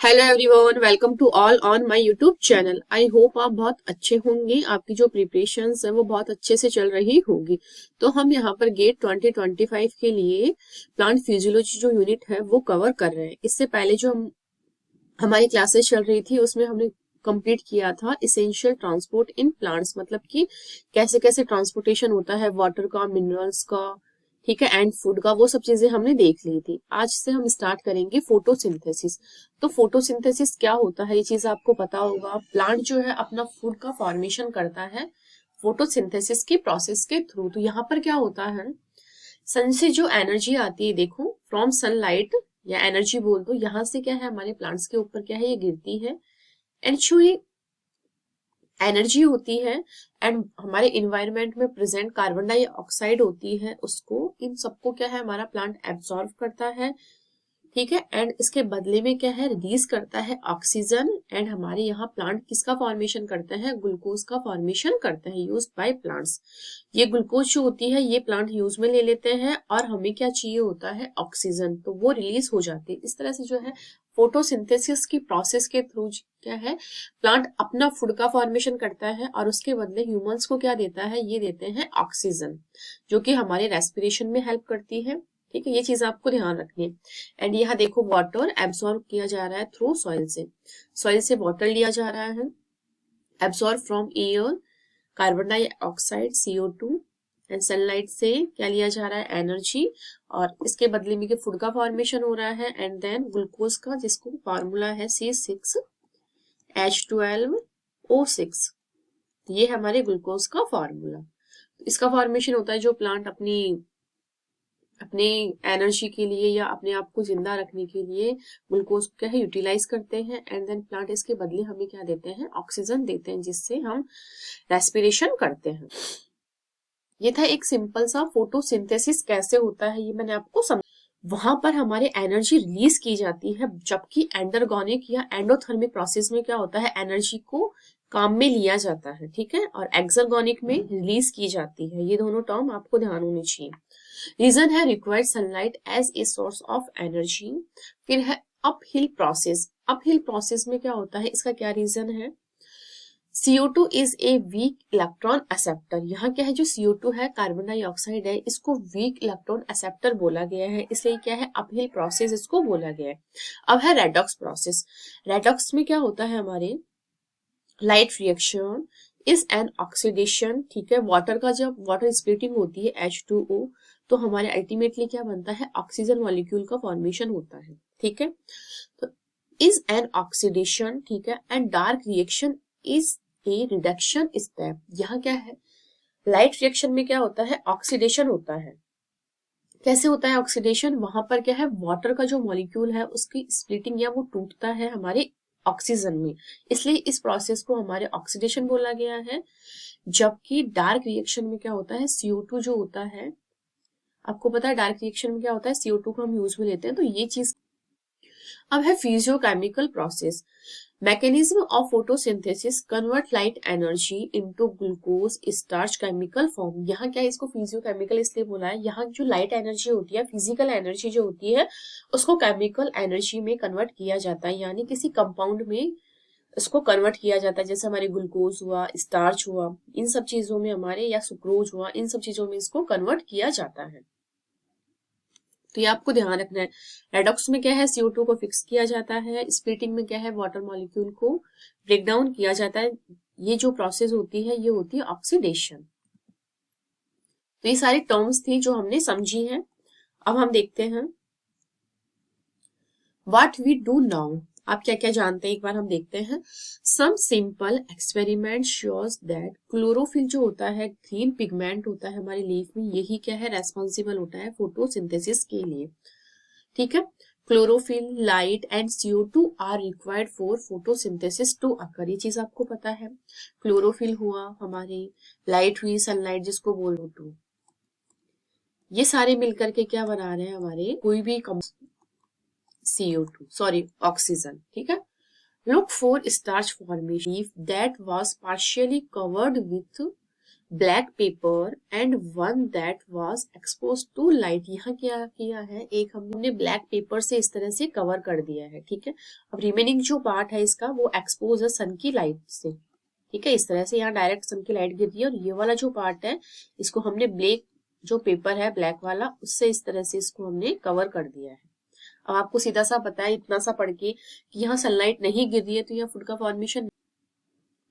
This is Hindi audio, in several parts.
Hello everyone, welcome to all on my YouTube channel. I hope आप बहुत अच्छे होंगे। आपकी जो प्रिपरेशंस है वो बहुत अच्छे से चल रही होगी। तो हम यहाँ पर गेट 2025 के लिए प्लांट फिजियोलॉजी जो यूनिट है वो कवर कर रहे हैं। इससे पहले जो हमारी क्लासेस चल रही थी उसमें हमने कंप्लीट किया था इसेंशियल ट्रांसपोर्ट इन प्लांट्स, मतलब कि कैसे कैसे ट्रांसपोर्टेशन होता है वाटर का, मिनरल्स का, ठीक है, एंड फूड का। वो सब चीजें हमने देख ली थी। आज से हम स्टार्ट करेंगे फोटोसिंथेसिस। तो फोटोसिंथेसिस क्या होता है ये चीज आपको पता होगा। प्लांट जो है अपना फूड का फॉर्मेशन करता है फोटोसिंथेसिस की प्रोसेस के थ्रू। तो यहाँ पर क्या होता है, सन से जो एनर्जी आती है, देखो, फ्रॉम सनलाइट या एनर्जी बोल दो, यहाँ से क्या है हमारे प्लांट्स के ऊपर क्या है ये गिरती है। एंड जो ये एनर्जी होती है एंड हमारे इन्वायरमेंट में प्रेजेंट कार्बन डाइऑक्साइड होती है, उसको इन सबको क्या है हमारा प्लांट एब्सॉर्ब करता है, ठीक है। एंड इसके बदले में क्या है रिलीज करता है ऑक्सीजन। एंड हमारे यहाँ प्लांट किसका फॉर्मेशन करता है, ग्लूकोज का फॉर्मेशन करता है यूज्ड बाय प्लांट्स। ये ग्लूकोज जो होती है ये प्लांट यूज में ले लेते हैं और हमें क्या चाहिए होता है ऑक्सीजन, तो वो रिलीज हो जाती है। इस तरह से जो है फोटोसिंथेसिस की प्रोसेस के थ्रू क्या है प्लांट अपना फूड का फॉर्मेशन करता है और उसके बदले ह्यूमंस को क्या देता है, ये देते हैं ऑक्सीजन, जो कि हमारे रेस्पिरेशन में हेल्प करती है, ठीक है। ये चीज आपको ध्यान रखनी है। एंड यहाँ देखो वाटर एब्सॉर्ब किया जा रहा है थ्रू सॉइल से वाटर लिया जा रहा है, absorb from air carbon dioxide CO2, and sunlight से क्या लिया जा रहा है एनर्जी, और इसके बदले में फूड का फॉर्मेशन हो रहा है। एंड देन ग्लूकोज का जिसको फॉर्मूला है C6H12O6, ये हमारे ग्लूकोज का फॉर्मूला। इसका फॉर्मेशन होता है जो प्लांट अपनी एनर्जी के लिए या अपने आप को जिंदा रखने के लिए ग्लूकोज को क्या है यूटिलाइज करते हैं। एंड देन प्लांट इसके बदले हमें क्या देते हैं, ऑक्सीजन देते हैं, जिससे हम रेस्पिरेशन करते हैं। ये था एक सिंपल सा फोटोसिंथेसिस कैसे होता है ये मैंने आपको समझ। वहां पर हमारे एनर्जी रिलीज की जाती है, जबकि एंडरगोनिक या एंडोथर्मिक प्रोसेस में क्या होता है एनर्जी को काम में लिया जाता है, ठीक है, और एक्सरगोनिक में रिलीज की जाती है। ये दोनों टर्म आपको ध्यान होनी चाहिए। रीजन है required sunlight as a source of energy. फिर है अपहिल प्रोसेस। अपहिल प्रोसेस में क्या होता है, इसका क्या रीजन है, CO2 is a weak electron acceptor. यहाँ क्या है जो CO2 है कार्बन डाइऑक्साइड है, इसको वीक इलेक्ट्रॉन एक्सेप्टर बोला गया है, इसलिए क्या है अपहिल प्रोसेस इसको बोला गया है। अब है रेडॉक्स प्रोसेस। रेडॉक्स में क्या होता है हमारे light reaction is an oxidation, ठीक है। वाटर का जब वाटर स्प्लिटिंग होती है H2O, तो हमारे अल्टीमेटली क्या बनता है ऑक्सीजन मॉलिक्यूल का फॉर्मेशन होता है, ठीक है। तो इज एन ऑक्सीडेशन, ठीक है। And dark reaction is a reduction step. यहाँ क्या है लाइट रिएक्शन में क्या होता है ऑक्सीडेशन होता है। कैसे होता है ऑक्सीडेशन, वहां पर क्या है वाटर का जो मॉलिक्यूल है उसकी स्प्लिटिंग या वो टूटता है हमारे ऑक्सीजन में, इसलिए इस प्रोसेस को हमारे ऑक्सीडेशन बोला गया है। जबकि डार्क रिएक्शन में क्या होता है CO2 जो होता है, आपको पता है डार्क रिएक्शन में क्या होता है CO2 को हम यूज में लेते हैं, तो ये चीज। अब है physiochemical process. Mechanism of photosynthesis convert light energy into glucose starch chemical form. यहाँ क्या है इसको फिजियोकेमिकल इसलिए बोला है, यहाँ जो लाइट एनर्जी होती है फिजिकल एनर्जी जो होती है उसको केमिकल एनर्जी में कन्वर्ट किया जाता है, यानी किसी कंपाउंड में इसको कन्वर्ट किया जाता है। जैसे हमारे ग्लूकोज हुआ, स्टार्च हुआ, इन सब चीजों में हमारे, या सुक्रोज हुआ, इन सब चीजों में इसको कन्वर्ट किया जाता है। तो ये आपको ध्यान रखना है। रेडॉक्स में क्या है CO2 को फिक्स किया जाता है, स्प्लिटिंग में क्या है वाटर मॉलिक्यूल को ब्रेक डाउन किया जाता है। ये जो प्रोसेस होती है ये होती है ऑक्सीडेशन। तो ये सारी टर्म्स थी जो हमने समझी है। अब हम देखते हैं व्हाट वी डू नाउ। आप क्या क्या जानते हैं एक बार हम देखते हैं। Some simple experiment shows that chlorophyll जो होता है ग्रीन पिगमेंट होता है हमारी लीफ में, यही क्या है रेस्पॉन्सिबल होता है फोटोसिंथेसिस के लिए, ठीक है। Chlorophyll, light and CO2 are required for photosynthesis to occur. ये चीज आपको पता है। क्लोरोफिल हुआ हमारी, लाइट हुई सनलाइट जिसको बोलो टू, ये सारे मिलकर के क्या बना रहे हैं हमारे कोई भी CO2 सॉरी ऑक्सीजन, ठीक है। Look for starch formation that was partially covered with black paper and one that was expose to light. यहाँ क्या किया है, एक हमने ब्लैक पेपर से इस तरह से कवर कर दिया है, ठीक है। अब रिमेनिंग जो पार्ट है इसका वो एक्सपोज है सन की लाइट से, ठीक है। इस तरह से यहाँ डायरेक्ट सन की लाइट गिर रही है और ये वाला जो पार्ट है इसको हमने ब्लैक जो पेपर है ब्लैक वाला उससे इस तरह से इसको हमने कवर कर दिया है। अब आपको सीधा सा पता है इतना सा पढ़ के कि यहाँ सनलाइट नहीं गिर रही है तो यहाँ फूड का formation.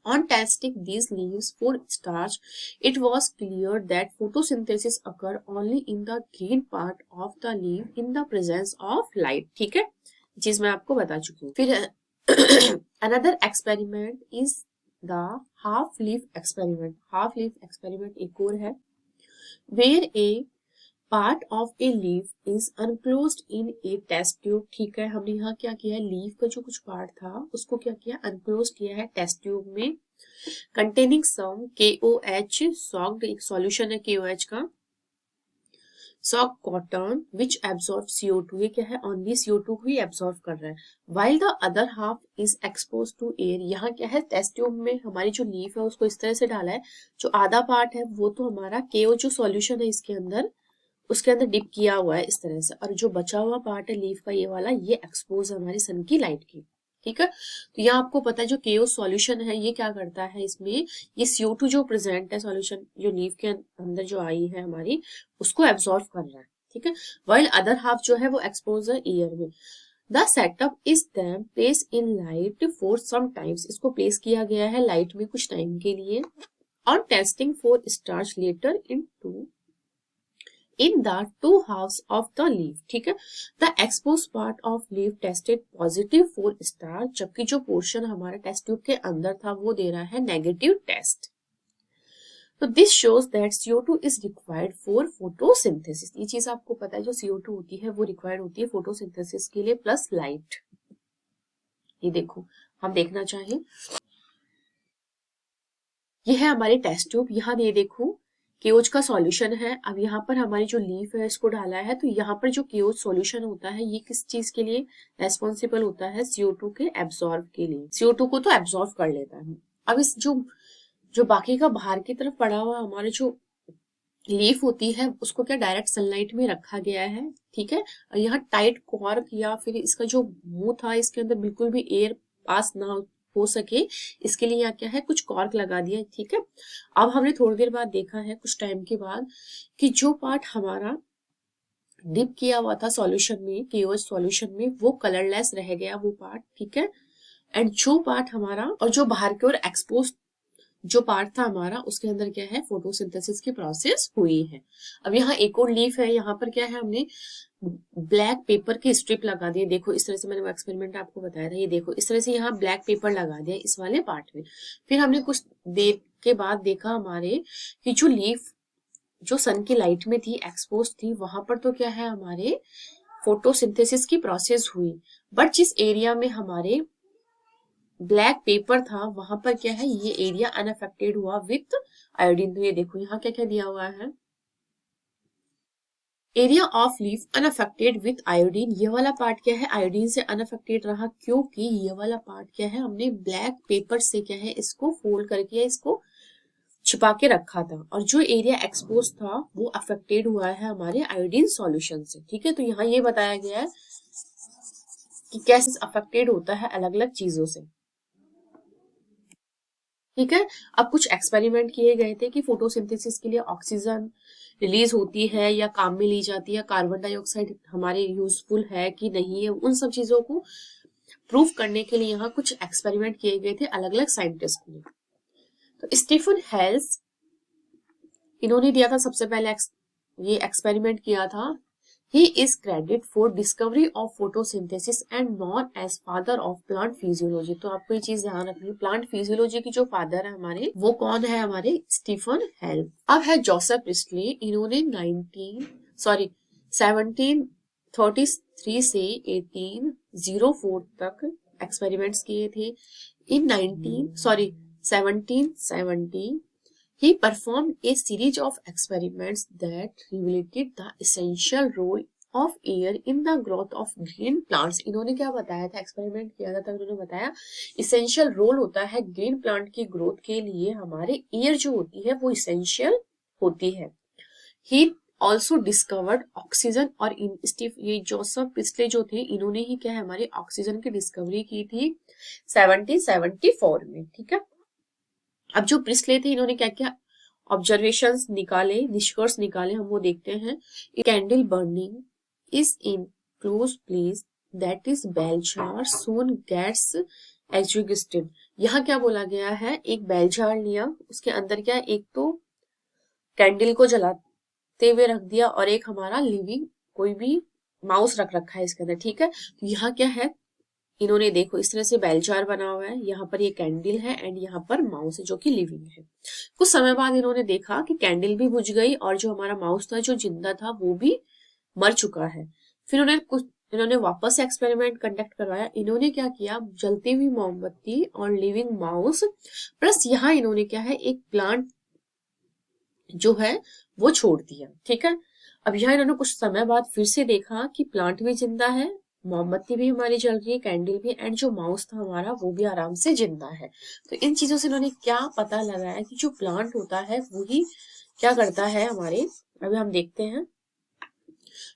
On testing these leaves for starch, it was clear that photosynthesis occur only in the green part of the leaf in the presence of light, ठीक है। चीज मैं आपको बता चुकी हूँ। फिर another experiment is the half leaf experiment। half leaf experiment एक और है where a part of a leaf is enclosed in a test tube, ठीक है। हमने यहाँ क्या किया है, लीफ का जो कुछ पार्ट था उसको क्या किया, अनक्लोज किया है टेस्ट ट्यूब में, कंटेनिंग सम KOH सॉक्ड, एक सॉल्यूशन है KOH का, सॉक कॉटन विच एब्सॉर्ब CO2, ये क्या है, ओनली CO2 को ही एब्सॉर्ब कर रहा है। While the other half is expose to air, यहाँ क्या है, टेस्ट ट्यूब में हमारी जो लीफ है उसको इस तरह से डाला है, जो आधा पार्ट है वो तो हमारा KO जो सॉल्यूशन है इसके अंदर उसके अंदर डिप किया हुआ है इस तरह से, और जो बचा हुआ पार्ट है लीफ का ये वाला ये एक्सपोज है हमारी सन की लाइट की, ठीक है। तो यहाँ आपको पता है जो KO सॉल्यूशन है ये क्या करता है, इसमें ये CO2 जो प्रेजेंट है सॉल्यूशन जो लीफ के अंदर जो आई है हमारी उसको एब्सॉर्ब कर रहा है, ठीक है। वाइल अदर हाफ जो है वो एक्सपोज है एयर में। The setup is then place in light for some times, इसको प्लेस किया गया है लाइट में कुछ टाइम के लिए। On testing for starch later in the two halves of the leaf, ठीक है। The exposed part of leaf tested positive for starch, जबकि जो पोर्शन हमारा टेस्ट ट्यूब के अंदर था वो दे रहा है नेगेटिव टेस्ट। तो this shows that CO2 is required for photosynthesis, ये चीज आपको पता है जो CO2 होती है वो रिक्वायर्ड होती है फोटोसिंथेसिस के लिए प्लस लाइट। ये देखो हम देखना चाहें, ये है हमारे टेस्ट ट्यूब, यहाँ ये देखो KOH का सॉल्यूशन है। अब यहाँ पर हमारी जो लीफ है इसको डाला है, तो यहाँ पर जो KOH सॉल्यूशन होता है ये किस चीज के लिए रेस्पॉन्सिबल होता है, CO2 के एब्सॉर्ब के लिए, CO2 को तो एब्सॉर्ब कर लेता है। अब इस जो बाकी का बाहर की तरफ पड़ा हुआ हमारे जो लीफ होती है उसको क्या डायरेक्ट सनलाइट में रखा गया है, ठीक है। यहाँ टाइट कॉर्क या फिर इसका जो मुंह था इसके अंदर बिल्कुल भी एयर पास ना हो सके इसके लिए यहाँ क्या है कुछ कॉर्क लगा दिया, ठीक है। अब हमने थोड़ी देर बाद देखा है कुछ टाइम के बाद कि जो पार्ट हमारा डिप किया हुआ था सॉल्यूशन में KOH सॉल्यूशन में वो कलरलेस रह गया वो पार्ट, ठीक है। एंड जो पार्ट हमारा और जो बाहर की ओर एक्सपोज जो पार्ट था हमारा उसके अंदर क्या है फोटोसिंथेसिस की प्रोसेस हुई है। अब यहाँ एक और लीफ है, यहाँ पर क्या है हमने ब्लैक पेपर की स्ट्रिप लगा दी, देखो इस तरह से मैंने वो एक्सपेरिमेंट आपको बताया था, ये देखो इस तरह से यहाँ ब्लैक पेपर लगा दिया इस वाले पार्ट में। फिर हमने कुछ देर के बाद देखा हमारे कि जो लीफ जो सन की लाइट में थी एक्सपोज थी वहां पर तो क्या है हमारे फोटोसिंथेसिस की प्रोसेस हुई, बट जिस एरिया में हमारे ब्लैक पेपर था वहां पर क्या है ये एरिया अनअफेक्टेड हुआ विथ आयोडीन। तो ये देखो यहाँ क्या क्या दिया हुआ है, area of leaf unaffected with iodine, ये वाला पार्ट क्या है आयोडीन से अनअफेक्टेड रहा क्योंकि ये वाला पार्ट क्या है हमने ब्लैक पेपर से क्या है इसको फोल्ड करके इसको छिपा के रखा था, और जो एरिया एक्सपोज था वो अफेक्टेड हुआ है हमारे आयोडीन सॉल्यूशन से, ठीक है। तो यहाँ ये बताया गया है कि कैसे अफेक्टेड होता है अलग अलग चीजों से, ठीक है। अब कुछ एक्सपेरिमेंट किए गए थे कि फोटोसिंथेसिस के लिए ऑक्सीजन रिलीज होती है या काम में ली जाती है, कार्बन डाइऑक्साइड हमारे यूजफुल है कि नहीं है, उन सब चीजों को प्रूव करने के लिए यहाँ कुछ एक्सपेरिमेंट किए गए थे अलग अलग साइंटिस्ट ने। तो स्टीफन हेल्स इन्होंने दिया था सबसे पहले ये एक्सपेरिमेंट किया था। He is credited for discovery of photosynthesis and known as father of plant physiology। तो आपको ये चीज ध्यान रखनी है, प्लांट फिजियोलॉजी की जो फादर है हमारे वो कौन है हमारे स्टीफन हेल्स। अब है जोसेफ प्रिस्टली, इन्होंने 1733 से 1804 तक एक्सपेरिमेंट्स किए थे। इन 1770 he performed a series of experiments that revealed the essential role of air in the growth of green plants. इन्होंने क्या बताया था, एक्सपेरिमेंट किया था, तब इन्होंने बताया इसेंशियल रोल होता है ग्रीन प्लांट की ग्रोथ के लिए, हमारे एयर जो होती है वो इसेंशियल होती है। ही ऑल्सो डिस्कवर्ड ऑक्सीजन, और ये जोसेफ प्रिस्ले जो थे, इन्होंने ही क्या है हमारे ऑक्सीजन की डिस्कवरी की थी 1774 में। ठीक है, अब जो प्रिस्ले थे इन्होंने क्या किया, ऑब्जर्वेशंस निकाले, निष्कर्ष निकाले, हम वो देखते हैं। Candle burning is in close place that is bell jar soon gets exhausted. यहाँ क्या बोला गया है, एक बेल जार लिया, उसके अंदर क्या, एक तो कैंडल को जलाते हुए रख दिया और एक हमारा लिविंग कोई भी माउस रख रखा है इसके अंदर। ठीक है, तो यहाँ क्या है, इन्होंने देखो इस तरह से बेल जार बना हुआ है, यहाँ पर ये कैंडल है एंड यहाँ पर माउस है जो कि लिविंग है। कुछ समय बाद इन्होंने देखा कि कैंडल भी बुझ गई और जो हमारा माउस था जो जिंदा था वो भी मर चुका है। फिर इन्होंने वापस एक्सपेरिमेंट कंडक्ट करवाया। इन्होंने क्या किया, जलती हुई मोमबत्ती और लिविंग माउस प्लस यहाँ इन्होंने क्या है, एक प्लांट जो है वो छोड़ दिया। ठीक है, अब यहाँ इन्होंने कुछ समय बाद फिर से देखा कि प्लांट भी जिंदा है, मोमबत्ती भी हमारी जल रही है, कैंडल भी, एंड जो माउस था हमारा वो भी आराम से जिंदा है। तो इन चीजों से इन्होंने क्या पता लगाया कि जो प्लांट होता है वही क्या करता है हमारे, अभी हम देखते हैं।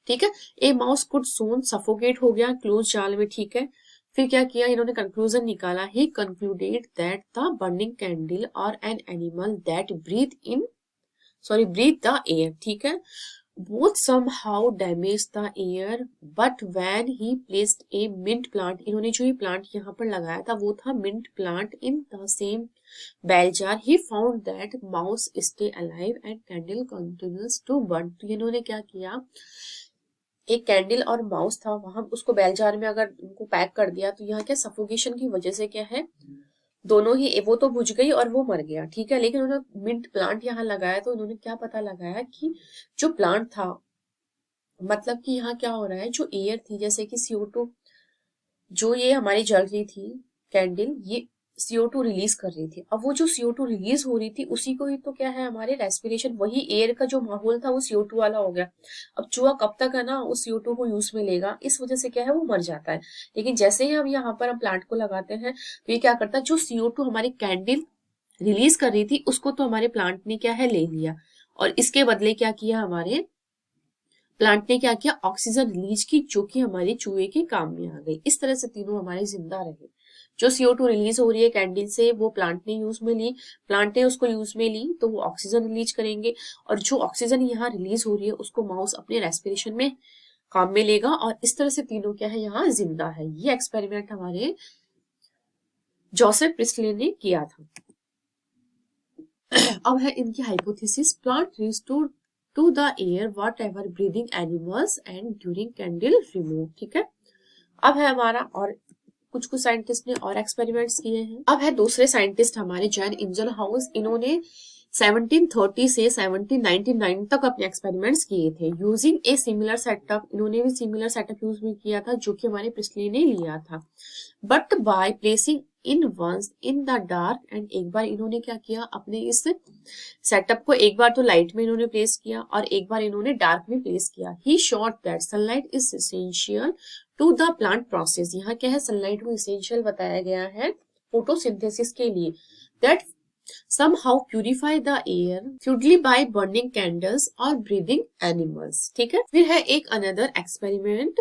ठीक है, ए माउस कुड सून सफोकेट हो गया क्लोज जाल में। ठीक है, फिर क्या किया इन्होंने, कंक्लूजन निकाला, he concluded that the burning candle और an animal that breathe the air। ठीक है, both somehow damaged the air, but when he placed a mint plant, इन्होंने जो ये प्लांट यहाँ पर लगाया था वो था mint plant in the same bell jar, he found that mouse stay alive and candle continues to burn। तो इन्होंने क्या किया, एक कैंडल और माउस था वहां, उसको बेल जार में अगर उनको पैक कर दिया तो यहाँ क्या सफोकेशन की वजह से क्या है, दोनों ही, वो तो बुझ गई और वो मर गया। ठीक है, लेकिन उन्होंने मिंट प्लांट यहाँ लगाया तो उन्होंने क्या पता लगाया कि जो प्लांट था, मतलब कि यहाँ क्या हो रहा है, जो एयर थी जैसे कि CO2, जो ये हमारी जल रही थी कैंडल, ये CO2 रिलीज कर रही थी। अब वो जो CO2 रिलीज हो रही थी उसी को ही तो क्या है हमारे रेस्पिरेशन, वही एयर का जो माहौल था वो CO2 वाला हो गया। अब चूहा कब तक है ना उस CO2 को यूज में लेगा, इस वजह से क्या है वो मर जाता है। लेकिन जैसे ही हम यहाँ पर हम प्लांट को लगाते हैं तो ये क्या करता है, जो CO2 हमारी कैंडल रिलीज कर रही थी उसको तो हमारे प्लांट ने क्या है ले लिया, और इसके बदले क्या किया, हमारे प्लांट ने क्या किया, ऑक्सीजन रिलीज की जो कि हमारे चूहे के काम में आ गई। इस तरह से तीनों हमारे जिंदा रहे। जो CO2 रिलीज हो रही है कैंडल से वो प्लांट ने यूज में ली, प्लांट ने उसको यूज में ली तो वो ऑक्सीजन रिलीज करेंगे, और जो ऑक्सीजन यहाँ रिलीज हो रही है उसको माउस अपने रेस्पिरेशन में काम में लेगा, और इस तरह से तीनों क्या है यहाँ जिंदा है। ये एक्सपेरिमेंट हमारे जोसेफ प्रिस्ले ने किया था। अब है इनकी hypothesis, plant restore to the air whatever breathing animals and during candle remove. ठीक है, अब है हमारा, और कुछ साइंटिस्ट ने और एक्सपेरिमेंट्स किए हैं। अब है दूसरे साइंटिस्ट हमारे जैन इंजनहाउस, इन्होंने 1730 से 1799 तक अपने एक्सपेरिमेंट्स किए थे यूजिंग ए सिमिलर सेटअप। इन्होंने भी सिमिलर सेटअप यूज में किया था जो कि हमारे प्रिस्ले ने लिया था, but by placing in once in the dark, and एक बार इन्होंने क्या किया, अपने इस सेटअप को एक बार तो लाइट में इन्होंने प्लेस किया और एक बार इन्होंने डार्क में प्लेस किया। He showed that sunlight is essential to the plant process. यहाँ क्या है, सनलाइट को एसेंशियल बताया गया है फोटोसिंथेसिस के लिए, that somehow purify the air purely by burning candles or breathing animals। ठीक है, फिर है एक another experiment,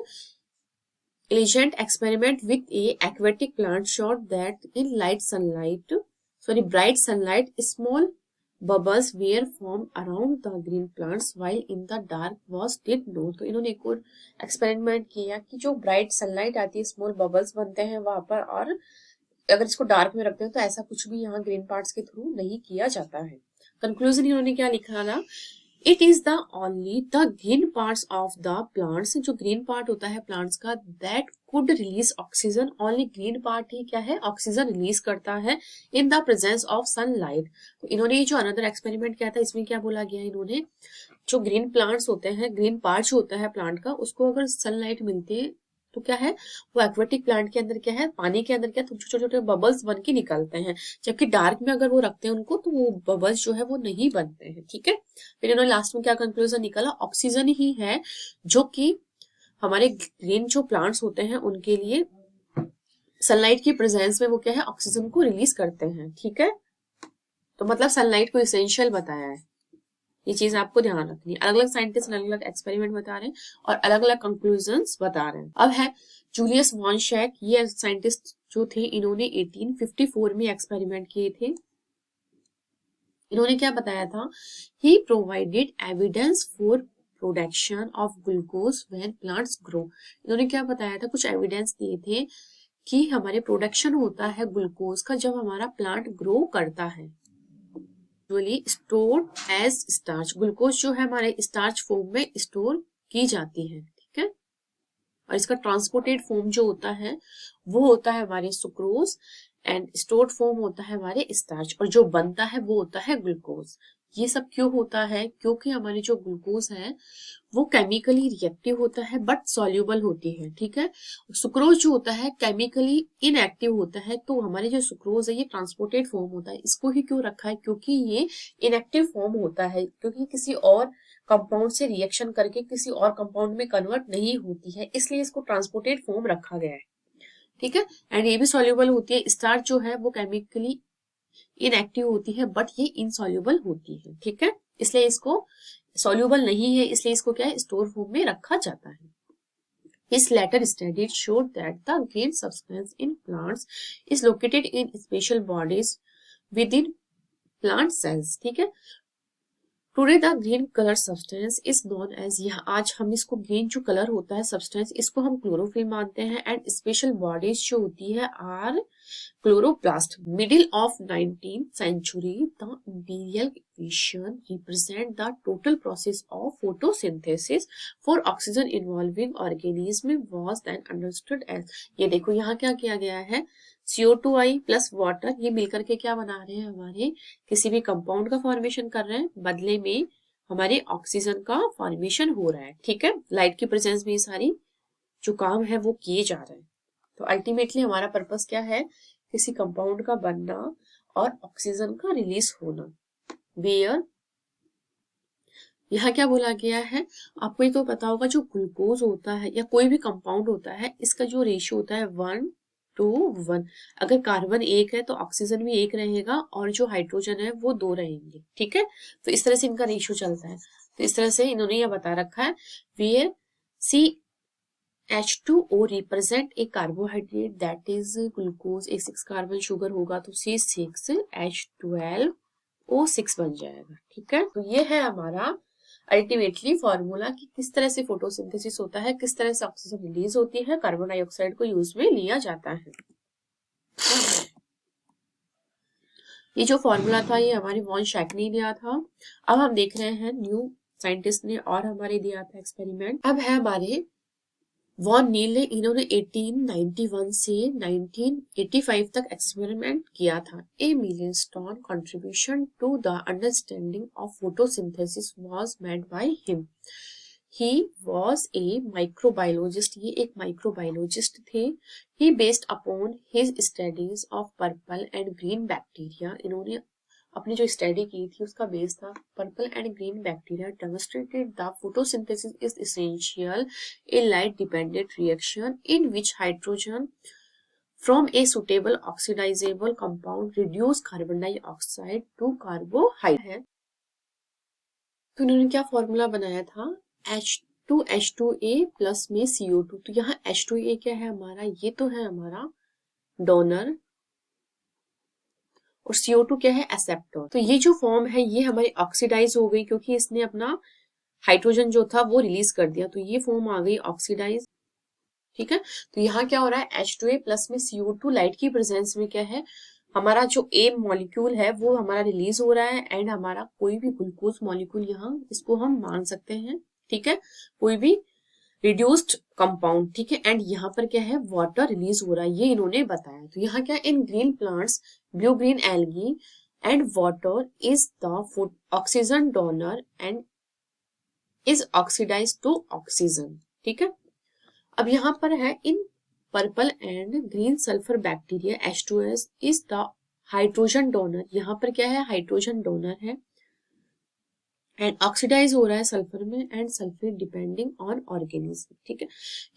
elegant experiment with a aquatic plant showed that in bright sunlight small bubbles were formed around the green plants while in the dark was did not। तो इन्होंने एक और एक्सपेरिमेंट किया कि जो ब्राइट सनलाइट आती है स्मॉल बबल्स बनते हैं वहां पर, और अगर इसको डार्क में रखते हैं तो ऐसा कुछ भी यहाँ ग्रीन पार्ट्स के थ्रू नहीं किया जाता है। कंक्लूजन इन्होंने क्या लिखा ना, it is the only the green parts of the plants, जो ग्रीन पार्ट होता है प्लांट्स का, that could release oxygen, only green part ही क्या है ऑक्सीजन रिलीज करता है in the presence of sunlight. तो इन्होंने ये जो अनदर एक्सपेरिमेंट किया था इसमें क्या बोला गया, इन्होंने जो ग्रीन प्लांट्स होते हैं, ग्रीन पार्ट जो होता है प्लांट का, उसको अगर सनलाइट मिलती है तो क्या है वो एक्वेटिक प्लांट के अंदर क्या है, पानी के अंदर क्या छोटे छोटे बबल्स बन के निकलते हैं, जबकि डार्क में अगर वो रखते हैं उनको तो वो बबल्स जो है वो नहीं बनते हैं। ठीक है, फिर इन्होंने लास्ट में क्या कंक्लूजन निकाला, ऑक्सीजन ही है जो कि हमारे ग्रीन जो प्लांट्स होते हैं उनके लिए सनलाइट की प्रेजेंस में वो क्या है, ऑक्सीजन को रिलीज करते हैं। ठीक है, तो मतलब सनलाइट को इसेंशियल बताया है। ये चीज आपको ध्यान रखनी है। अलग अलग साइंटिस्ट अलग अलग एक्सपेरिमेंट बता रहे हैं और अलग अलग कंक्लूजन्स बता रहे हैं। अब है जूलियस वॉन शैक, ये साइंटिस्ट जो थे इन्होंने 1854 में एक्सपेरिमेंट किए थे। इन्होंने क्या बताया था, he provided evidence for production of glucose when plants grow. इन्होंने क्या बताया था, कुछ एविडेंस दिए थे कि हमारे प्रोडक्शन होता है ग्लूकोज का जब हमारा प्लांट ग्रो करता है। स्टोर्ड एज स्टार्च, ग्लूकोज जो है हमारे स्टार्च फॉर्म में स्टोर की जाती है। ठीक है, और इसका ट्रांसपोर्टेड फॉर्म जो होता है वो होता है हमारे सुक्रोज एंड स्टोर्ड फॉर्म होता है हमारे स्टार्च, और जो बनता है वो होता है ग्लूकोज। ये सब क्यों होता है, क्योंकि हमारी जो ग्लूकोज है वो केमिकली रिएक्टिव होता है बट सॉल्यूबल होती है। ठीक है, सुक्रोज जो होता है केमिकली इनएक्टिव होता है, तो हमारे जो सुक्रोज है ये ट्रांसपोर्टेड फॉर्म होता है। इसको ही क्यों रखा है, क्योंकि ये इनएक्टिव फॉर्म होता है, क्योंकि किसी और कंपाउंड से रिएक्शन करके किसी और कंपाउंड में कन्वर्ट नहीं होती है, इसलिए इसको ट्रांसपोर्टेड फॉर्म रखा गया है। ठीक है, एंड ये भी सॉल्यूबल होती है। स्टार्च जो है वो केमिकली इनएक्टिव होती है बट ये इनसॉल्यूबल होती है। ठीक है, इसलिए इसको सॉल्यूबल नहीं है, इसलिए इसको क्या है, स्टोर फॉर्म में रखा जाता है। His later studies showed that the green substance in plants is located in special bodies within plant cells. ठीक है, today the green colour substance is known as, यहाँ आज हम इसको ग्रीन जो कलर होता है सब्सटेंस, इसको हम क्लोरोफिल मानते हैं। एंड स्पेशल बॉडीज जो होती है are chloroplast. Middle of 19th century the imperial equation represent the total process of photosynthesis for oxygen involving organism was then understood as, ये देखो यहाँ क्या किया गया है, CO2i प्लस वाटर ये मिलकर के क्या बना रहे हैं, हमारे किसी भी कंपाउंड का फॉर्मेशन कर रहे हैं, बदले में हमारे ऑक्सीजन का फॉर्मेशन हो रहा है। ठीक है, लाइट की प्रेजेंस में ये सारी जो काम है वो किए जा रहे हैं। तो अल्टीमेटली हमारा पर्पस क्या है, किसी कंपाउंड का बनना और ऑक्सीजन का रिलीज होना। वेयर यहाँ क्या बोला गया है, आपको ये तो पता होगा, जो ग्लूकोज होता है या कोई भी कंपाउंड होता है इसका जो रेशियो होता है 1:1। अगर कार्बन 1 है तो ऑक्सीजन भी 1 रहेगा और जो हाइड्रोजन है वो 2 रहेंगे। ठीक है, तो इस तरह से इनका रेशियो चलता है। तो इस तरह से इन्होंने यह बता रखा है, where H2O represent a carbohydrate that is glucose, एक 6 कार्बन शुगर होगा तो C6H12O6 बन जाएगा। ठीक है, तो ये है हमारा अल्टीमेटली फॉर्मूला कि किस तरह से फोटोसिंथेसिस होता है, किस तरह से ऑक्सीजन रिलीज होती है, कार्बन डाइऑक्साइड को यूज में लिया जाता है। ये जो फॉर्मूला था ये हमारे वॉन शैक ने दिया था। अब हम देख रहे हैं न्यू साइंटिस्ट ने और हमारे दिया था एक्सपेरिमेंट। अब है हमारे वॉन नील ने, इन्होंने 1891 से 1985 तक एक्सपेरिमेंट किया था। A million ton contribution to the understanding of photosynthesis was made by him. He was a microbiologist, ये एक माइक्रोबायोलॉजिस्ट थे। He based upon his studies of purple and green bacteria, इन्होंने अपनी जो स्टडी की थी उसका बेस था purple and green bacteria. Demonstrated the photosynthesis is essential a light dependent reaction in which hydrogen from a suitable oxidisable compound reduce carbon dioxide to carbohydrate. तो इन्होंने क्या फॉर्मूला बनाया था, H2H2A प्लस में CO2। तो यहाँ H2A क्या है हमारा, ये तो है हमारा डोनर और CO2 क्या है, एक्सेप्टर। तो ये जो फॉर्म है ये हमारी ऑक्सीडाइज हो गई क्योंकि इसने अपना हाइड्रोजन जो था वो रिलीज कर दिया, तो ये फॉर्म आ गई ऑक्सीडाइज। ठीक है, तो यहाँ क्या हो रहा है, H2A प्लस में CO2 लाइट की प्रेजेंस में क्या है, हमारा जो A मॉलिक्यूल है वो हमारा रिलीज हो रहा है एंड हमारा कोई भी ग्लूकोज मॉलिक्यूल यहाँ इसको हम मान सकते हैं। ठीक है, कोई भी रिड्यूस्ड कंपाउंड। ठीक है, एंड यहाँ पर क्या है, वाटर रिलीज हो रहा है, ये इन्होंने बताया। तो यहाँ क्या, in green plants blue green algae and water is the oxygen donor and is oxidise to oxygen. ठीक है, अब यहाँ पर है in purple and green sulphur bacteria H2S is the hydrogen donor, यहाँ पर क्या है, हाइड्रोजन डोनर है एंड ऑक्सीडाइज हो रहा है सल्फर में and sulphate depending on organism, ठीक है।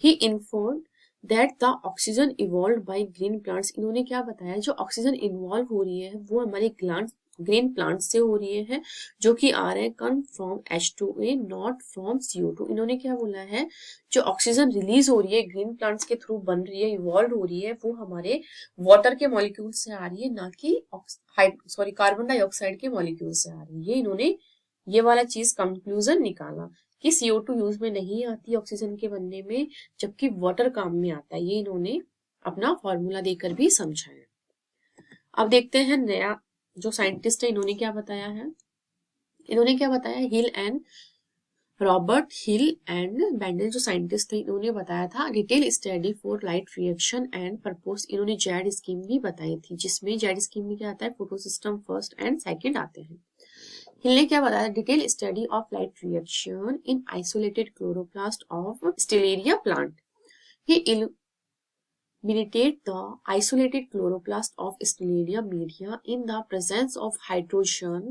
He inform that the oxygen evolve by green plants, इन्होंने क्या बताया, जो ऑक्सीजन इन्वॉल्व हो रही है वो हमारे ग्रीन प्लांट्स से हो रही है, जो कि आ रहे हैं come from H2A not from CO2। इन्होंने क्या बोला है, जो ऑक्सीजन रिलीज हो रही है ग्रीन प्लांट्स के थ्रू बन रही है, इवॉल्व हो रही है, वो हमारे वाटर के मॉलिक्यूल से आ रही है, ना कि कार्बन डाइऑक्साइड के मॉलिक्यूल से आ रही है। ये इन्होंने ये वाला चीज कंक्लूजन निकाला कि CO2 यूज में नहीं आती ऑक्सीजन के बनने में, जबकि वाटर काम में आता है। ये इन्होंने अपना फॉर्मूला देकर भी समझाया। अब देखते हैं नया जो साइंटिस्ट है इन्होंने क्या बताया है। इन्होंने क्या बताया, हिल and Robert hill and Bendal जो साइंटिस्ट थे, इन्होंने बताया था detail study for light reaction and purpose. इन्होंने जेड स्कीम भी बताई थी, जिसमें जेड स्कीम में क्या आता है, photo system first and second आते हैं। हिल ने क्या बताया, detail study of light reaction in isolated chloroplast of Stellaria plant. He illuminated the isolated chloroplast of Stellaria media in the presence of hydrogen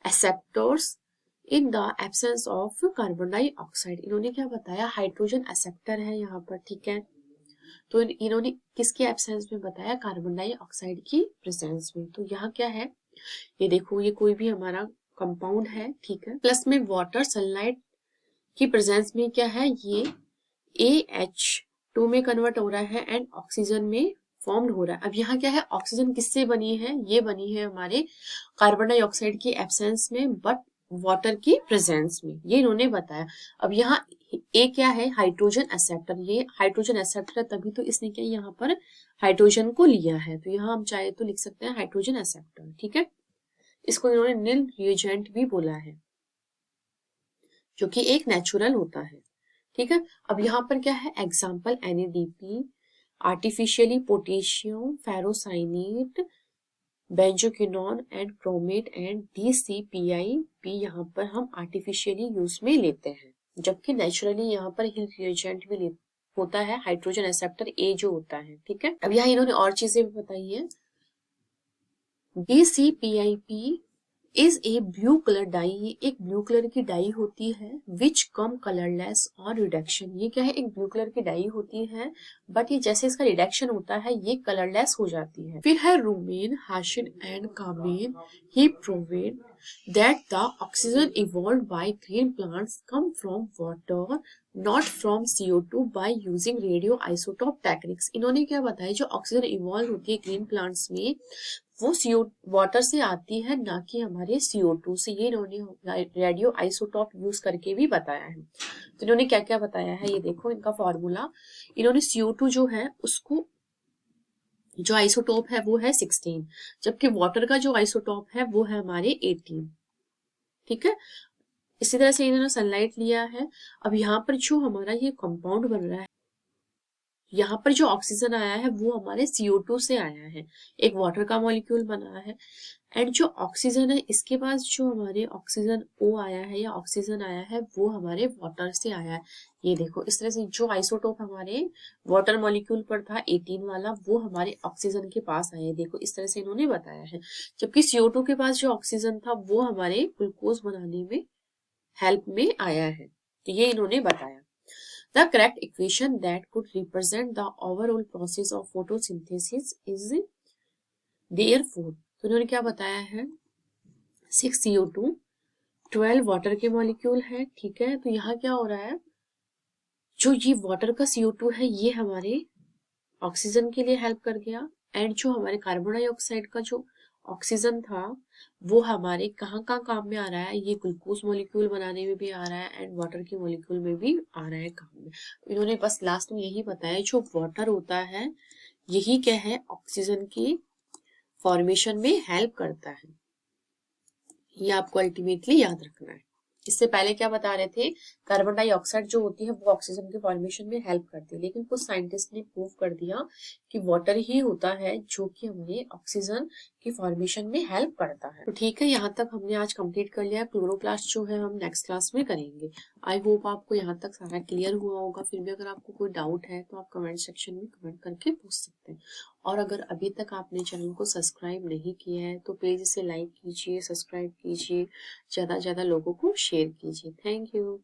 acceptors in the absence of carbon dioxide। इन्होंने क्या बताया, हाइड्रोजन एक्सेप्टर है यहाँ पर, ठीक है। तो इन्होंने किसके एब्सेंस में बताया, कार्बन डाइऑक्साइड की प्रेजेंस में। तो यहाँ क्या है, ये देखो, ये कोई भी हमारा कंपाउंड है, ठीक है, प्लस में वाटर सनलाइट की प्रेजेंस में क्या है, ये AH2 में कन्वर्ट हो रहा है एंड ऑक्सीजन में फॉर्म्ड हो रहा है। अब यहाँ क्या है, ऑक्सीजन किससे बनी है, ये बनी है हमारे कार्बन डाइऑक्साइड की एब्सेंस में बट वाटर की प्रेजेंस में, ये इन्होंने बताया। अब यहाँ ए क्या है, हाइड्रोजन एक्सेप्टर, ये हाइड्रोजन एक्सेप्टर है, तभी तो इसने क्या यहाँ पर हाइड्रोजन को लिया है। तो यहाँ हम चाहे तो लिख सकते हैं हाइड्रोजन एक्सेप्टर, ठीक है। इसको इन्होंने निल रिएजेंट भी बोला है, जो कि एक नेचुरल होता है, ठीक है। अब यहाँ पर क्या है, example NADP, artificially potassium ferrocyanate, benzoquinone and chromate and DCPIP यहाँ पर हम आर्टिफिशियली यूज में लेते हैं, जबकि नेचुरली यहाँ पर हिल रिएजेंट भी होता है, हाइड्रोजन एक्सेप्टर A जो होता है, ठीक है। अब यहाँ इन्होंने और चीजें भी बताई है। DCPIP is a blue colour dye, ये एक ब्लू कलर की डाई होती है, विच कम कलरलेस और रिडक्शन। ये क्या है, एक ब्लू कलर की डाई होती है, बट ये जैसे इसका रिडक्शन होता है ये कलरलेस हो जाती है। फिर है Ruben, Hassid and Kamen. He proved that the oxygen evolve by green plants come from water not from CO2 by using radio isotope techniques. इन्होंने क्या बताया, जो ऑक्सीजन इवॉल्व होती है ग्रीन प्लांट्स में वो वाटर से आती है, ना कि हमारे CO2 से। ये इन्होंने रेडियो आइसोटोप यूज करके भी बताया है। तो इन्होंने क्या क्या बताया है, ये देखो इनका फॉर्मूला। इन्होंने CO2 जो है उसको, जो आइसोटोप है वो है 16, जबकि वाटर का जो आइसोटोप है वो है हमारे 18, ठीक है। इसी तरह से इन्होंने सनलाइट लिया है। अब यहाँ पर जो हमारा ये कंपाउंड बन रहा है, यहाँ पर जो ऑक्सीजन आया है वो हमारे CO2 से आया है, एक वाटर का मॉलिक्यूल बना है। एंड जो ऑक्सीजन है इसके पास जो हमारे ऑक्सीजन O आया है या ऑक्सीजन आया है वो हमारे वाटर से आया है। ये देखो इस तरह से जो आइसोटोप हमारे वाटर मॉलिक्यूल पर था 18 वाला, वो हमारे ऑक्सीजन के पास आया है। देखो इस तरह से इन्होंने बताया है, जबकि CO2 के पास जो ऑक्सीजन था वो हमारे ग्लूकोज बनाने में हेल्प में आया है। तो ये इन्होंने बताया। The correct equation that could represent the overall process of photosynthesis is therefore, तो इन्होंने क्या बताया है, 6 CO2 12 वाटर के मॉलिक्यूल है, ठीक है। तो यहाँ क्या हो रहा है, जो ये वाटर का CO2 है ये हमारे ऑक्सीजन के लिए हेल्प कर गया, एंड जो हमारे कार्बन डाइऑक्साइड का जो ऑक्सीजन था वो हमारे कहाँ कहाँ काम में आ रहा है, ये ग्लूकोज मॉलिक्यूल बनाने में भी आ रहा है एंड वाटर के मॉलिक्यूल में भी आ रहा है काम में। इन्होंने बस लास्ट में यही बताया, जो वाटर होता है यही क्या है, ऑक्सीजन की फॉर्मेशन में हेल्प करता है। ये आपको अल्टीमेटली याद रखना है। इससे पहले क्या बता रहे थे, कार्बन डाइऑक्साइड जो होती है वो ऑक्सीजन के फॉर्मेशन में हेल्प करती है, लेकिन कुछ साइंटिस्ट ने प्रूव कर दिया कि वाटर ही होता है जो कि हमें ऑक्सीजन की फॉर्मेशन में हेल्प करता है। तो ठीक है, यहाँ तक हमने आज कंप्लीट कर लिया। क्लोरोप्लास्ट जो है हम नेक्स्ट क्लास में करेंगे। आई होप आपको यहाँ तक सारा क्लियर हुआ होगा। फिर भी अगर आपको कोई डाउट है तो आप कमेंट सेक्शन में कमेंट करके पूछ सकते हैं। और अगर अभी तक आपने चैनल को सब्सक्राइब नहीं किया है तो प्लीज़ इसे लाइक कीजिए, सब्सक्राइब कीजिए, ज़्यादा से ज़्यादा लोगों को शेयर कीजिए। Thank you.